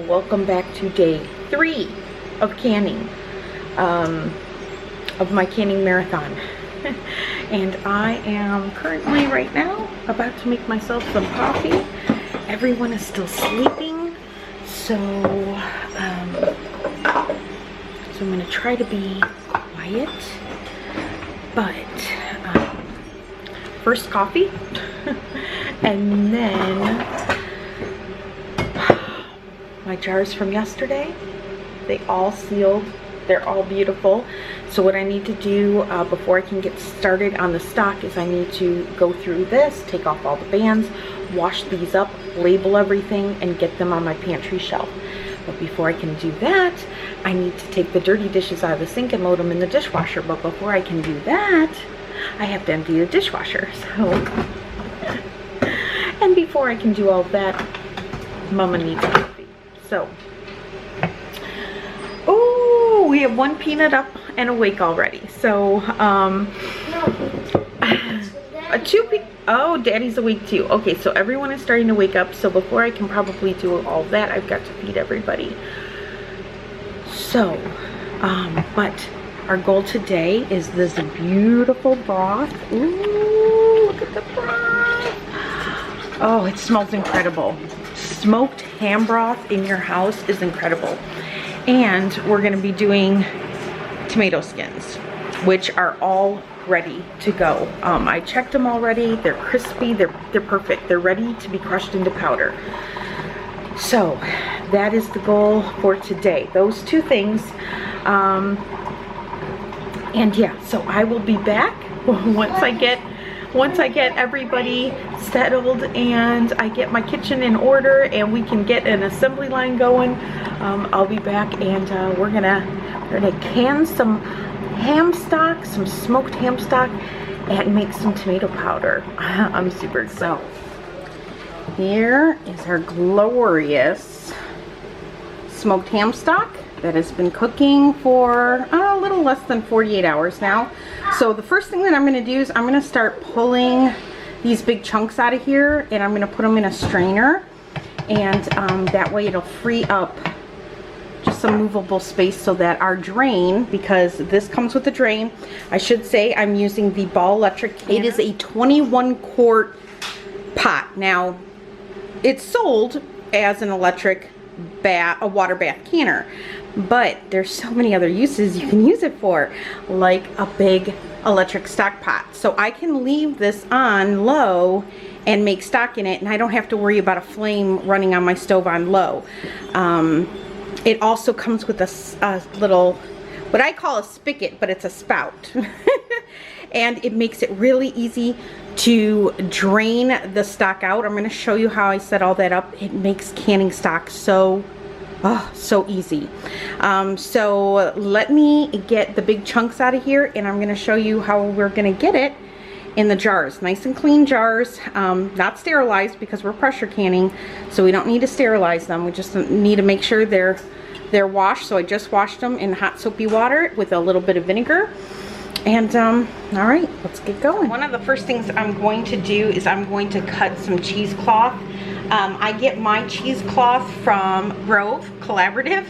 welcome back to day 3 of canning, of my canning marathon. And I am currently right now about to make myself some coffee. Everyone is still sleeping, so I'm gonna try to be quiet, but first coffee and then my jars from yesterday. They all sealed. They're all beautiful. So what I need to do before I can get started on the stock is I need to go through this, take off all the bands, wash these up, label everything, and get them on my pantry shelf. But before I can do that, I need to take the dirty dishes out of the sink and load them in the dishwasher. But before I can do that, I have to empty the dishwasher. So, and before I can do all that, Mama needs coffee. So, oh, we have one peanut up and awake already. So, oh, Daddy's awake too. Okay, so everyone is starting to wake up. So before I can probably do all that, I've got to feed everybody. So, but our goal today is this beautiful broth. Ooh, look at the broth. Oh, it smells incredible. Smoked ham broth in your house is incredible. And we're gonna be doing tomato skins, which are all ready to go. I checked them already. They're crispy, they're perfect. They're ready to be crushed into powder. So that is the goal for today. Those two things. And yeah, so I will be back once I get everybody settled and I get my kitchen in order and we can get an assembly line going. I'll be back and we're gonna can some ham stock, some smoked ham stock, and make some tomato powder. I'm super excited. So here is our glorious smoked ham stock that has been cooking for a little less than 48 hours now. So the first thing that I'm going to do is I'm going to start pulling these big chunks out of here, and I'm going to put them in a strainer, and that way it'll free up just some movable space so that our drain, because this comes with a drain, I should say I'm using the BallTech. It is a 21 quart pot. Now it's sold as an electric bath, a water bath canner, but there's so many other uses you can use it for, like a big electric stock pot. So I can leave this on low and make stock in it, and I don't have to worry about a flame running on my stove on low. It also comes with a little, what I call a spigot, but it's a spout. And it makes it really easy to drain the stock out. I'm going to show you how I set all that up. It makes canning stock so easy. So let me get the big chunks out of here, and I'm going to show you how we're going to get it in the jars. Nice and clean jars, not sterilized because we're pressure canning, so we don't need to sterilize them. We just need to make sure they're washed. So I just washed them in hot soapy water with a little bit of vinegar. And all right, let's get going. One of the first things I'm going to do is I'm going to cut some cheesecloth. I get my cheesecloth from Grove Collaborative.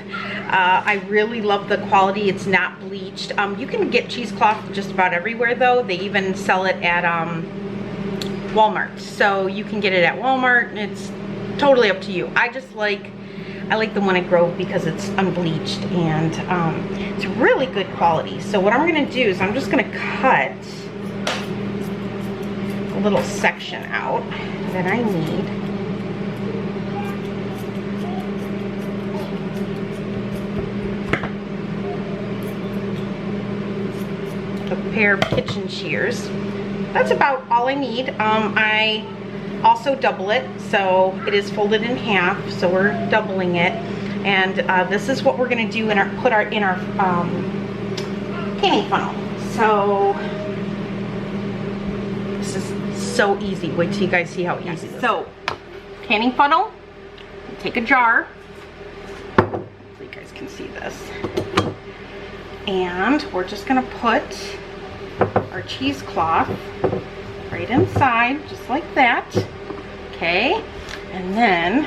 I really love the quality. It's not bleached. You can get cheesecloth just about everywhere though. They even sell it at Walmart. So you can get it at Walmart. It's totally up to you. I like the one at Grove because it's unbleached and it's really good quality. So what I'm going to do is I'm just going to cut a little section out that I need. A pair of kitchen shears. That's about all I need. I also double it, so it is folded in half, so we're doubling it. And this is what we're going to do in our canning funnel. So this is so easy. Wait till you guys see how easy this is. So canning funnel, take a jar, so you guys can see this, and we're just going to put our cheesecloth right inside, just like that. Okay, and then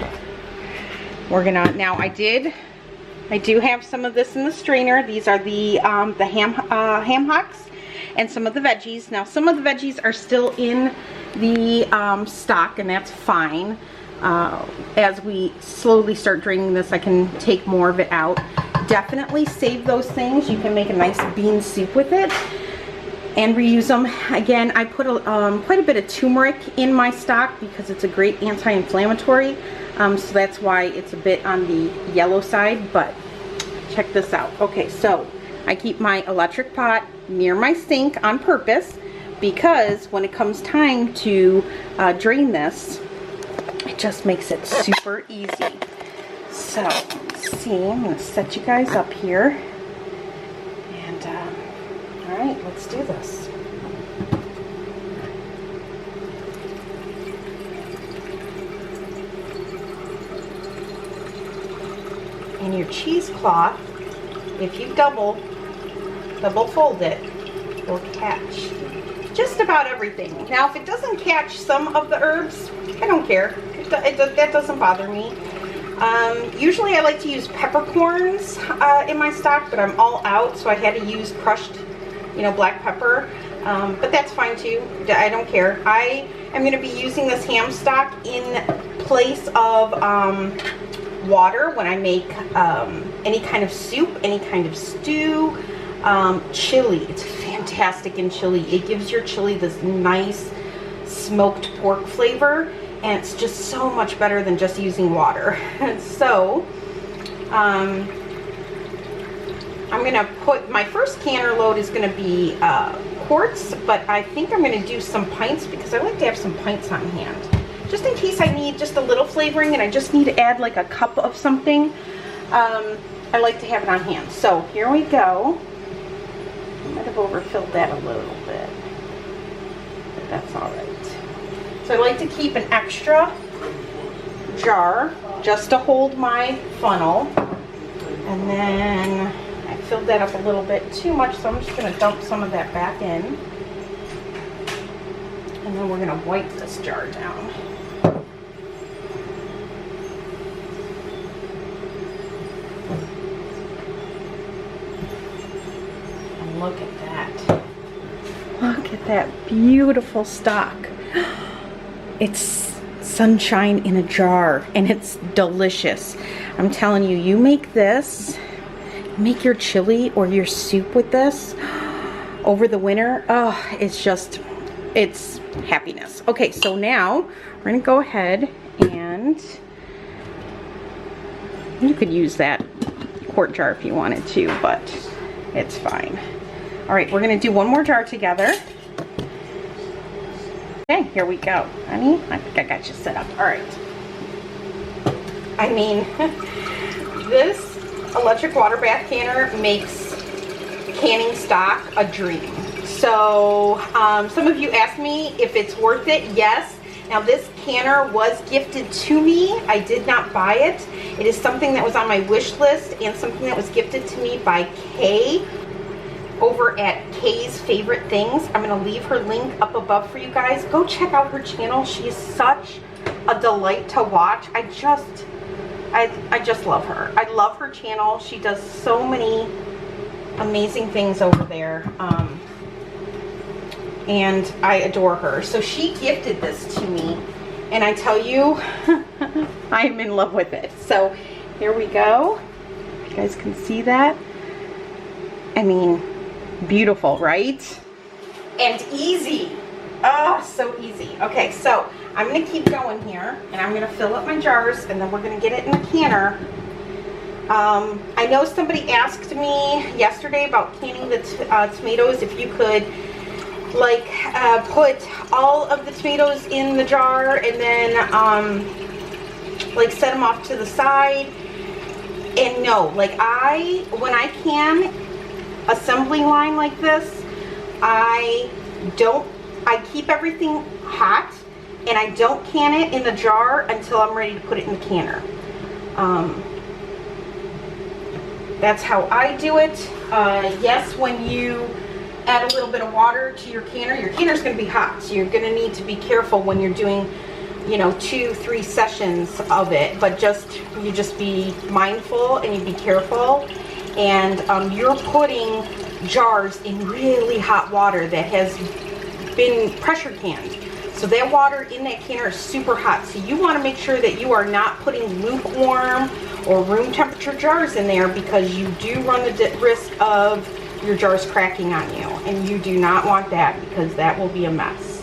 we're gonna, now I do have some of this in the strainer. These are the ham hocks and some of the veggies. Now some of the veggies are still in the stock, and that's fine. As we slowly start draining this, I can take more of it out. Definitely save those things. You can make a nice bean soup with it and reuse them. Again, I put quite a bit of turmeric in my stock because it's a great anti-inflammatory. So that's why it's a bit on the yellow side, but check this out. Okay, so I keep my electric pot near my sink on purpose because when it comes time to drain this, it just makes it super easy. So, let's see, I'm going to set you guys up here. And, alright, let's do this. And your cheesecloth, if you double fold it, will catch just about everything. Now, if it doesn't catch some of the herbs, I don't care. That doesn't bother me. Usually I like to use peppercorns in my stock, but I'm all out, so I had to use crushed, black pepper. But that's fine too. I don't care. I am going to be using this ham stock in place of water when I make any kind of soup, any kind of stew. Chili, it's fantastic in chili. It gives your chili this nice smoked pork flavor, and it's just so much better than just using water. So I'm gonna put, my first canner load is gonna be quarts, but I think I'm gonna do some pints because I like to have some pints on hand just in case I need just a little flavoring and I just need to add like a cup of something. I like to have it on hand. So here we go. I might have overfilled that a little bit, but that's all right. So I like to keep an extra jar just to hold my funnel. And then I filled that up a little bit too much, so I'm just going to dump some of that back in. And then we're going to wipe this jar down. And look at that. Look at that beautiful stock. It's sunshine in a jar, and it's delicious. I'm telling you, you make this, make your chili or your soup with this over the winter. Oh, it's happiness. Okay, so now we're gonna go ahead and you could use that quart jar if you wanted to, but it's fine. All right, we're gonna do one more jar together. Okay, here we go. Honey, I think I got you set up. All right. I mean, this electric water bath canner makes canning stock a dream. So, some of you asked me if it's worth it. Yes. Now, this canner was gifted to me. I did not buy it. It is something that was on my wish list and something that was gifted to me by Kay over at Kay's Favorite Things. I'm going to leave her link up above for you guys. Go check out her channel. She is such a delight to watch. I just love her. I love her channel. She does so many amazing things over there. And I adore her. So she gifted this to me, and I tell you, I'm in love with it. So here we go. You guys can see that. I mean, beautiful, right? And easy. Oh, so easy. Okay, so I'm going to keep going here, and I'm going to fill up my jars, and then we're going to get it in the canner. I know somebody asked me yesterday about canning the tomatoes, if you could like put all of the tomatoes in the jar and then like set them off to the side. And no, like when I can assembly line like this, I keep everything hot and I don't can it in the jar until I'm ready to put it in the canner. That's how I do it. Yes, when you add a little bit of water to your canner is going to be hot, so you're going to need to be careful when you're doing you know, 2-3 sessions of it, but you just be mindful and you be careful. And you're putting jars in really hot water that has been pressure canned. So that water in that canner is super hot. So you want to make sure that you are not putting lukewarm or room temperature jars in there, because you do run the risk of your jars cracking on you. And you do not want that, because that will be a mess.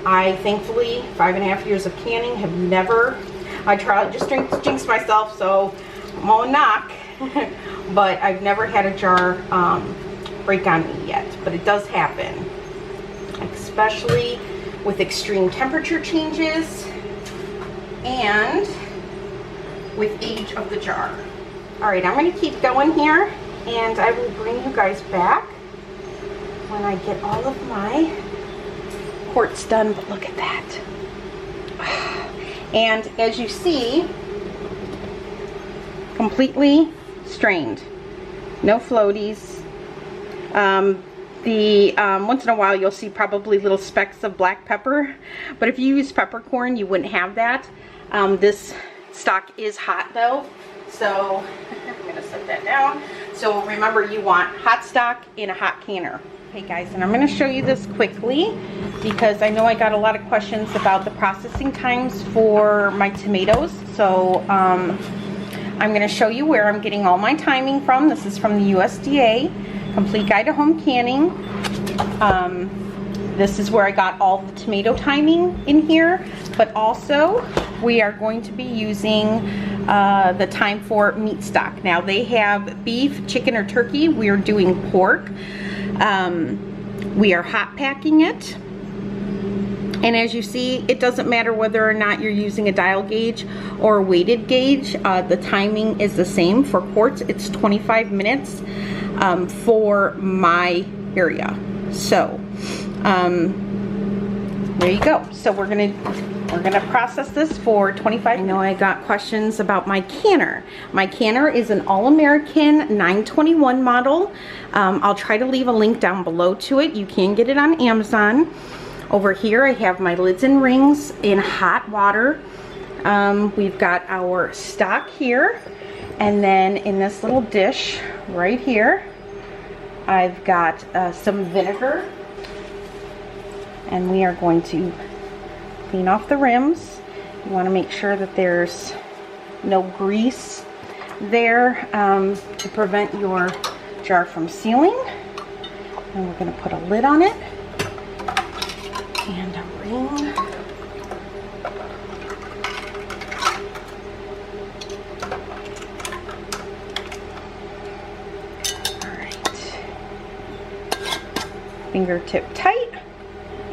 I thankfully, 5.5 years of canning, have never, I tried, just jinxed myself, so I'm on knock. But I've never had a jar break on me yet. But it does happen, especially with extreme temperature changes and with age of the jar. All right, I'm gonna keep going here, and I will bring you guys back when I get all of my quartz done. But look at that. And as you see, completely strained, no floaties. Once in a while you'll see probably little specks of black pepper, but if you use peppercorn you wouldn't have that. This stock is hot though, so I'm gonna set that down. So remember, you want hot stock in a hot canner. Okay guys, and I'm gonna show you this quickly because I know I got a lot of questions about the processing times for my tomatoes. So I'm gonna show you where I'm getting all my timing from. This is from the USDA. Complete Guide to Home Canning. This is where I got all the tomato timing in here, but also we are going to be using the time for meat stock. Now they have beef, chicken, or turkey. We are doing pork. We are hot packing it. And as you see, it doesn't matter whether or not you're using a dial gauge or a weighted gauge. The timing is the same. For quartz, it's 25 minutes for my area. So there you go. So we're gonna process this for 25. I know I got questions about my canner. My canner is an All-American 921 model. I'll try to leave a link down below to it. You can get it on Amazon. Over here I have my lids and rings in hot water. We've got our stock here, and then in this little dish right here I've got some vinegar, and we are going to clean off the rims. You want to make sure that there's no grease there to prevent your jar from sealing. And we're going to put a lid on it and a ring. Fingertip tight,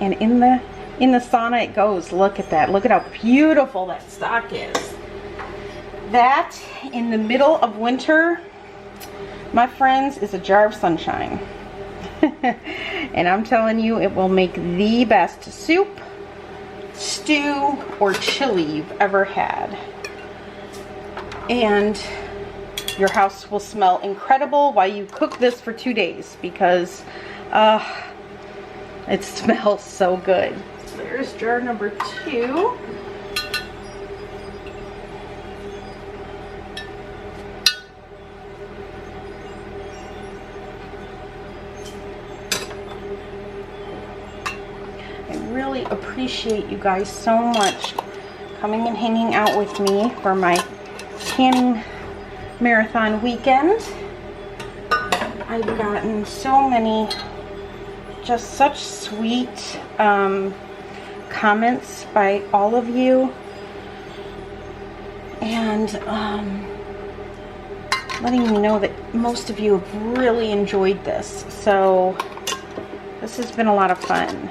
and in the sauna it goes. Look at that. Look at how beautiful that stock is. That in the middle of winter, my friends, is a jar of sunshine. And I'm telling you, it will make the best soup, stew, or chili you've ever had. And your house will smell incredible while you cook this for 2 days, because it smells so good. So there's jar number 2. I really appreciate you guys so much coming and hanging out with me for my canning marathon weekend. I've gotten so many just such sweet comments by all of you, and letting me know that most of you have really enjoyed this. So this has been a lot of fun,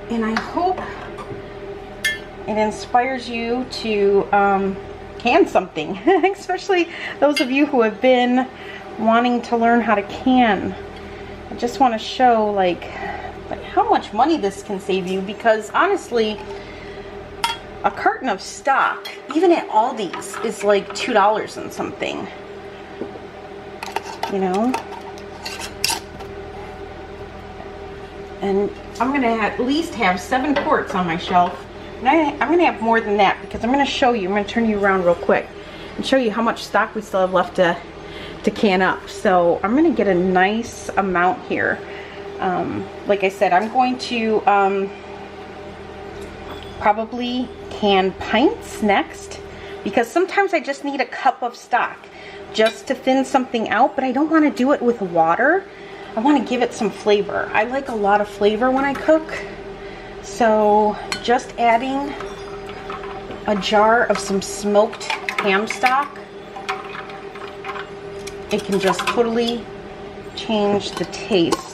and I hope it inspires you to can something, especially those of you who have been wanting to learn how to can. I just want to show like how much money this can save you, because honestly, a carton of stock, even at Aldi's, is like $2 and something, you know. And I'm gonna at least have 7 quarts on my shelf. And I'm gonna have more than that because I'm gonna show you, I'm gonna turn you around real quick and show you how much stock we still have left to can up. So I'm gonna get a nice amount here. Like I said, I'm going to probably can pints next, because sometimes I just need a cup of stock just to thin something out, but I don't want to do it with water. I want to give it some flavor. I like a lot of flavor when I cook. So just adding a jar of some smoked ham stock, it can just totally change the taste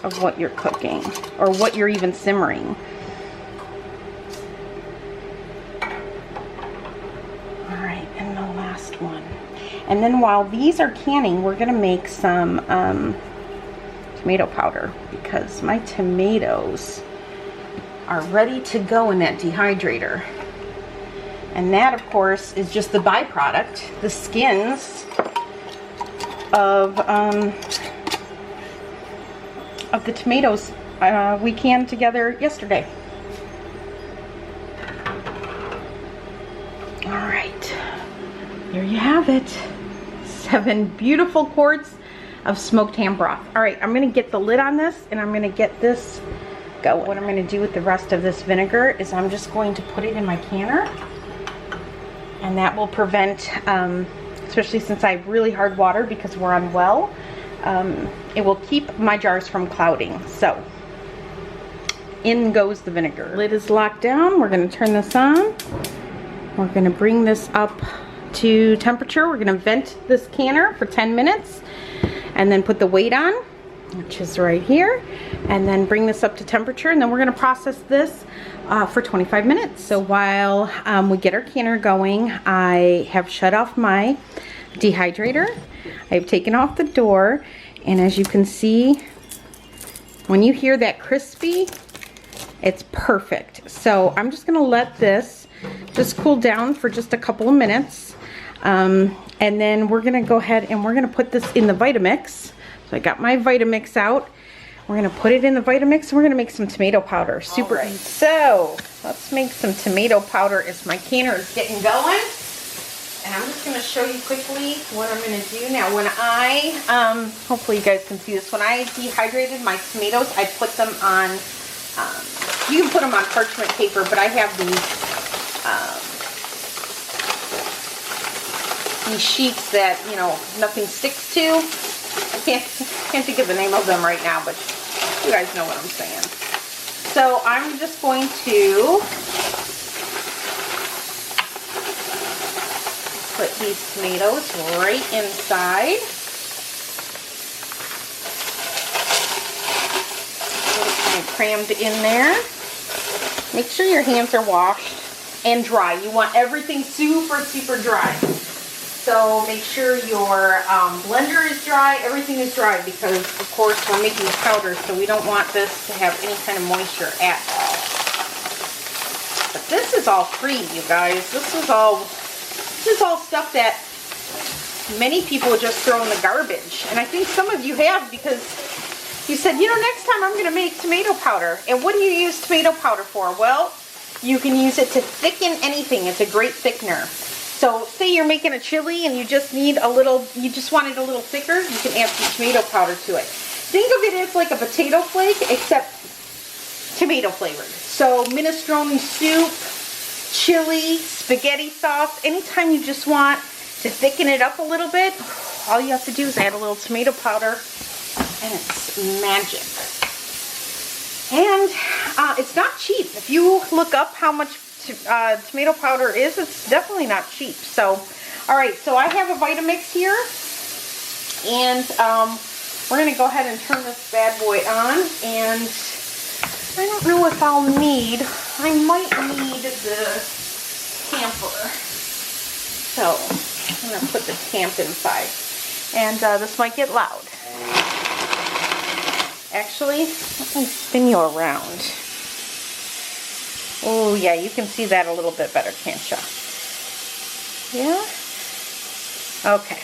of what you're cooking or what you're even simmering. All right, and the last one. And then while these are canning, we're gonna make some tomato powder, because my tomatoes are ready to go in that dehydrator. And that, of course, is just the byproduct, the skins of the tomatoes we canned together yesterday. All right, there you have it. 7 beautiful quarts of smoked ham broth. All right, I'm gonna get the lid on this and I'm gonna get this going. What I'm gonna do with the rest of this vinegar is I'm just going to put it in my canner, and that will prevent, especially since I have really hard water because we're on well, it will keep my jars from clouding. So in goes the vinegar. Lid is locked down. We're gonna turn this on. We're gonna bring this up to temperature. We're gonna vent this canner for 10 minutes and then put the weight on, which is right here, and then bring this up to temperature, and then we're gonna process this for 25 minutes. So while we get our canner going, I have shut off my dehydrator. I've taken off the door, and as you can see, when you hear that crispy, it's perfect. So I'm just gonna let this just cool down for just a couple of minutes. And then we're gonna go ahead and we're gonna put this in the Vitamix. So I got my Vitamix out. We're gonna put it in the Vitamix and we're gonna make some tomato powder. Super easy. So let's make some tomato powder as my canner is getting going. And I'm just gonna show you quickly what I'm gonna do. Now when I, hopefully you guys can see this, when I dehydrated my tomatoes, I put them on, you can put them on parchment paper, but I have these sheets that, you know, nothing sticks to. I can't think of the name of them right now, but you guys know what I'm saying. So I'm just going to put these tomatoes right inside. Get it kind of crammed in there. Make sure your hands are washed and dry. You want everything super, super dry. So make sure your blender is dry, everything is dry, because of course we're making powder, so we don't want this to have any kind of moisture at all. But this is all free, you guys. This is all stuff that many people would just throw in the garbage. And I think some of you have, because you said, you know, next time I'm gonna make tomato powder. And what do you use tomato powder for? Well, you can use it to thicken anything. It's a great thickener. So say you're making a chili and you just need a little, you just want it a little thicker, you can add some tomato powder to it. Think of it as like a potato flake, except tomato flavored. So minestrone soup, chili, spaghetti sauce, anytime you just want to thicken it up a little bit, all you have to do is add a little tomato powder and it's magic. And it's not cheap. If you look up how much tomato powder is, it's definitely not cheap. So all right, so I have a Vitamix here, and we're gonna go ahead and turn this bad boy on. And I don't know if I'll need, I might need the tamper, so I'm gonna put the tamp inside, and this might get loud. Actually, let me spin you around. Oh yeah, you can see that a little bit better, can't you? Yeah? Okay.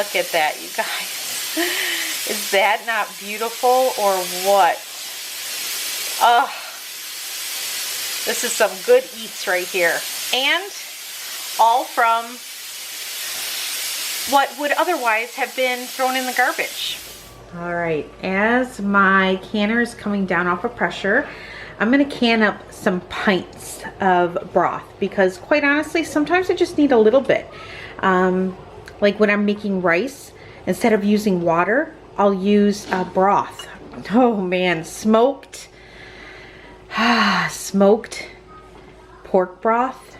Look at that, you guys. Is that not beautiful or what? Oh, this is some good eats right here. And all from what would otherwise have been thrown in the garbage. All right, as my canner is coming down off of pressure, I'm gonna can up some pints of broth because quite honestly, sometimes I just need a little bit. Like when I'm making rice, instead of using water, I'll use broth. Oh man, smoked pork broth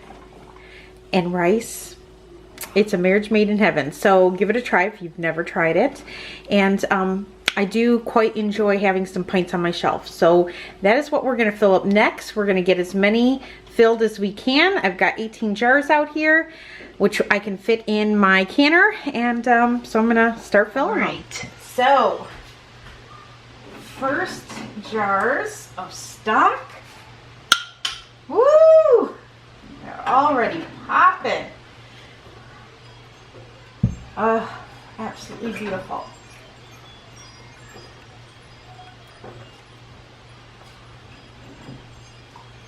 and rice. It's a marriage made in heaven. So give it a try if you've never tried it. And I do quite enjoy having some pints on my shelf. So that is what we're gonna fill up next. We're gonna get as many filled as we can. I've got 18 jars out here, which I can fit in my canner. And so I'm gonna start filling them. So first jars of stock. Woo! They're already popping. Absolutely beautiful.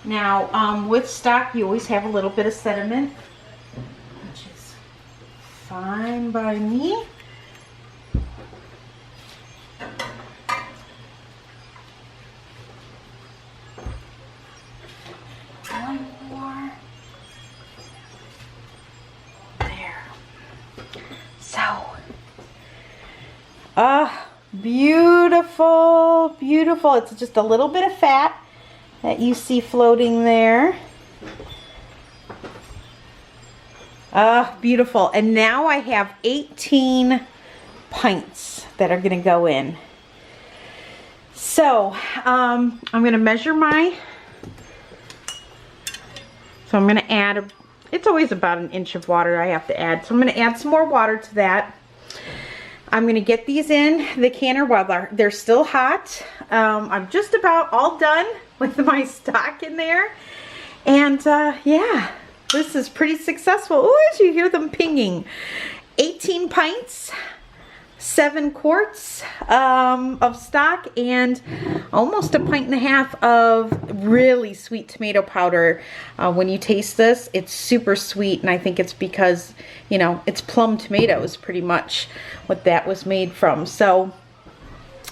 Now, with stock, you always have a little bit of sediment, which is fine by me. One more. There. So, beautiful, beautiful. It's just a little bit of fat that you see floating there. Beautiful. And now I have 18 pints that are gonna go in. So, I'm gonna measure so I'm gonna add, it's always about an inch of water I have to add. So I'm gonna add some more water to that. I'm gonna get these in the canner while they're still hot. I'm just about all done with my stock in there. And yeah, this is pretty successful. Oh, as you hear them pinging. 18 pints, 7 quarts of stock, and almost a pint and a half of really sweet tomato powder. When you taste this, it's super sweet, and I think it's because, you know, it's plum tomatoes pretty much what that was made from. So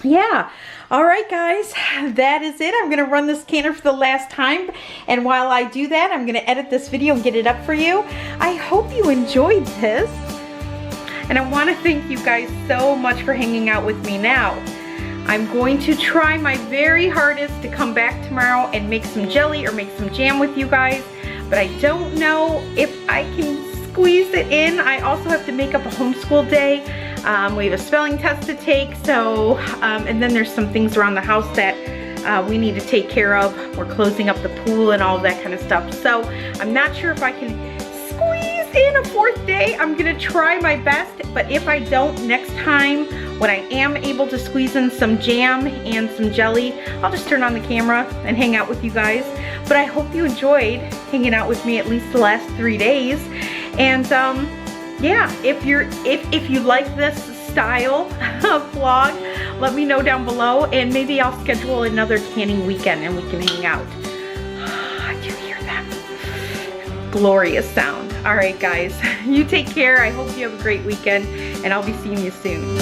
yeah. All right, guys, that is it. I'm gonna run this canner for the last time, and while I do that, I'm gonna edit this video and get it up for you. I hope you enjoyed this. And I want to thank you guys so much for hanging out with me now. I'm going to try my very hardest to come back tomorrow and make some jelly or make some jam with you guys, but I don't know if I can squeeze it in. I also have to make up a homeschool day. We have a spelling test to take, so, and then there's some things around the house that we need to take care of. We're closing up the pool and all of that kind of stuff. So I'm not sure if I can squeeze in a 4th day. I'm gonna try my best, but if I don't, next time when I am able to squeeze in some jam and some jelly, I'll just turn on the camera and hang out with you guys. But I hope you enjoyed hanging out with me at least the last 3 days. And yeah, if you like this style of vlog, let me know down below, and maybe I'll schedule another canning weekend and we can hang out. Do you hear that glorious sound? All right, guys, you take care. I hope you have a great weekend, and I'll be seeing you soon.